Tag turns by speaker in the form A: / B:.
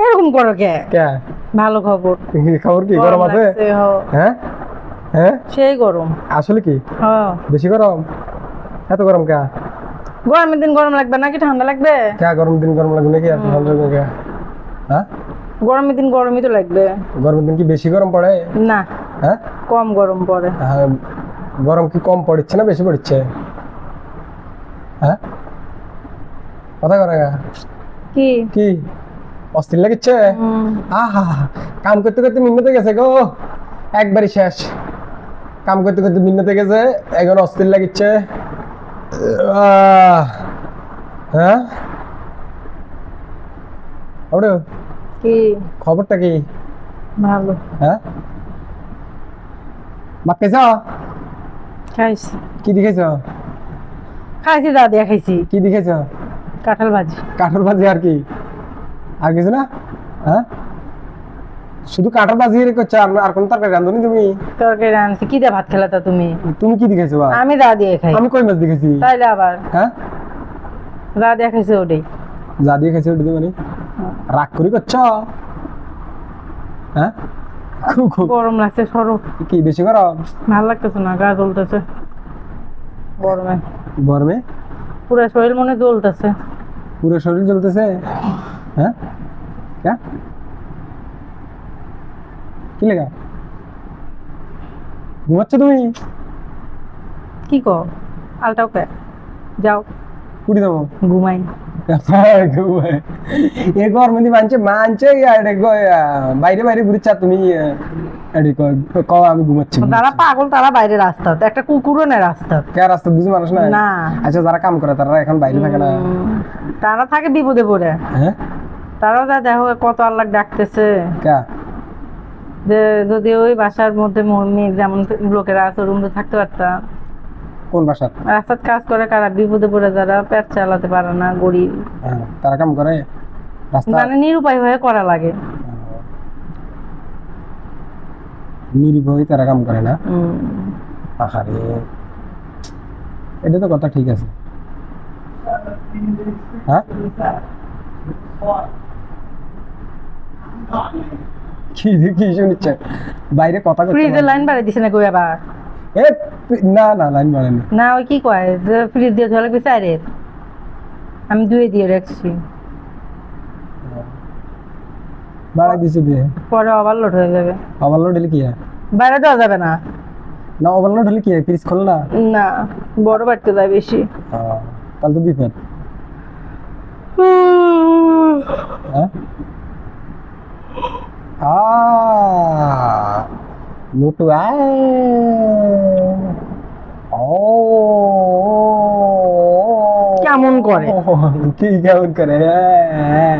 A: এরকম করো কে?
B: কে
A: ভালো খবর।
B: খবর কি গরম আছে?
A: লাগছে, হ।
B: হ্যাঁ হ্যাঁ
A: সেই গরম।
B: আসলে কি
A: হ্যাঁ,
B: বেশি গরম? এত গরম কে?
A: গরমের দিন গরম লাগবে নাকি ঠান্ডা লাগবে?
B: কে গরম দিন গরম লাগবে নাকি? এত ঠান্ডা লাগবে কে? হ্যাঁ
A: গরমের দিন গরমই তো লাগবে।
B: গরমের দিন কি বেশি গরম পড়ে?
A: না,
B: হ্যাঁ
A: কম গরম পড়ে।
B: হ্যাঁ, গরম কি কম পড়ছে না বেশি পড়ছে? হ্যাঁ কথা করে
A: কি?
B: কি অস্থির লাগছে? আহা কাম করতে করতে মিন্নতে গেছে গো, একবারই শেষ। কাম করতে করতে মিন্নতে গেছে, এখন অস্থির লাগছে। হ্যাঁ ওরে
A: কি?
B: খবরটা কি?
A: ভালো।
B: হ্যাঁ ভাত খাইছ?
A: খাইছি।
B: কি দেখাইছ?
A: খাইছি, যা দিয়া খাইছি।
B: কি দেখাইছ?
A: কাঁঠাল ভাজি।
B: কাঠের ভাজি আর কি? আর কিছু না? হ্যাঁ শুধু কাঠের ভাজি করছো, আর কোন তরকারি রান্ধনি তুমি?
A: তরকারি রাঁধছি। কি দিয়ে ভাত খেলা তা তুমি?
B: তুমি কি দেখাইছো?
A: আমি যা দিয়ে খাই।
B: আমি কই মাছ দেখেছি?
A: তাইলে আবার
B: হ্যাঁ
A: যা দিয়া খাইছি ওটাই।
B: যা দিয়ে খাইছো ওটা দিয়ে মানে রাগ করি করছ? হ্যাঁ খুব খুব
A: গরম লাগছে, সরো।
B: কি বেশি গরম?
A: ভালো লাগতেছে না, গা জ্বলতেছে গরমে।
B: গরমে
A: পুরো শরীর মনে জ্বলতেছে।
B: পুরো শরীর জ্বলতেছে? হ্যাঁ क्या কি লেগা ঘুমাচ্ছ তুমি?
A: কি কর আলটাও কে? যাও
B: কুড়ি দাও
A: ঘুমাই।
B: এ গরমে দি মানছে মানছে বাইরে বাইরে ঘুরছা তুমি? আমি ঘুমাচ্ছি।
A: যারা পাগল তারা বাইরে রাস্তা, একটা কুকুরও নেই রাস্তা।
B: কে রাস্তা বুঝি মানুষ না?
A: না।
B: আচ্ছা যারা কাম করে তারা এখন বাইরে থাকে না?
A: তারা থাকে বিপদে পড়ে।
B: হ্যাঁ
A: তারা যা দেখো কত আল্লাহ ডাকতেছে
B: কে?
A: যে যদি ওই বাসার মধ্যে মেয়ে যেমন লোকেরা আছে ওরকম তো থাকতে পারতাম।
B: কোন বাসার?
A: রাস্তার কাজ করে কারা বিপদে পড়ে, যারা পেট চালাতে পারে না, গরিব,
B: তারা কাম করে রাস্তা
A: মানে নিরুপায় হয়ে করা লাগে।
B: নিরীহ তারা কাম করে না? আহারে এটা তো কথা ঠিক আছে। হ্যাঁ কি কি শুনিচ্ছে বাইরে কথা করতে?
A: ফ্রিজের লাইন বাড়াই দিছে না কই আবার?
B: এ না না লাইন বাড়েনি।
A: না, ওই কি কয় যে ফ্রিজ দিয়ে ধোয়া লাগবে চাইরে, আমি ধুয়ে দিয়ে রাখছি।
B: বাড়াই দিছে দিয়ে
A: পরে ওভারলোড হয়ে যাবে।
B: ওভারলোড হলে কি হয়?
A: বাইরে দেওয়া যাবে না।
B: না ওভারলোড হলে কি হয়? ফ্রিজ খোল না?
A: না, বড় বাড়তে যায় বেশি।
B: তাহলে তো বিপদ। হ্যাঁ মোটু ও
A: কেমন করে?
B: কি কেমন করে? হ্যাঁ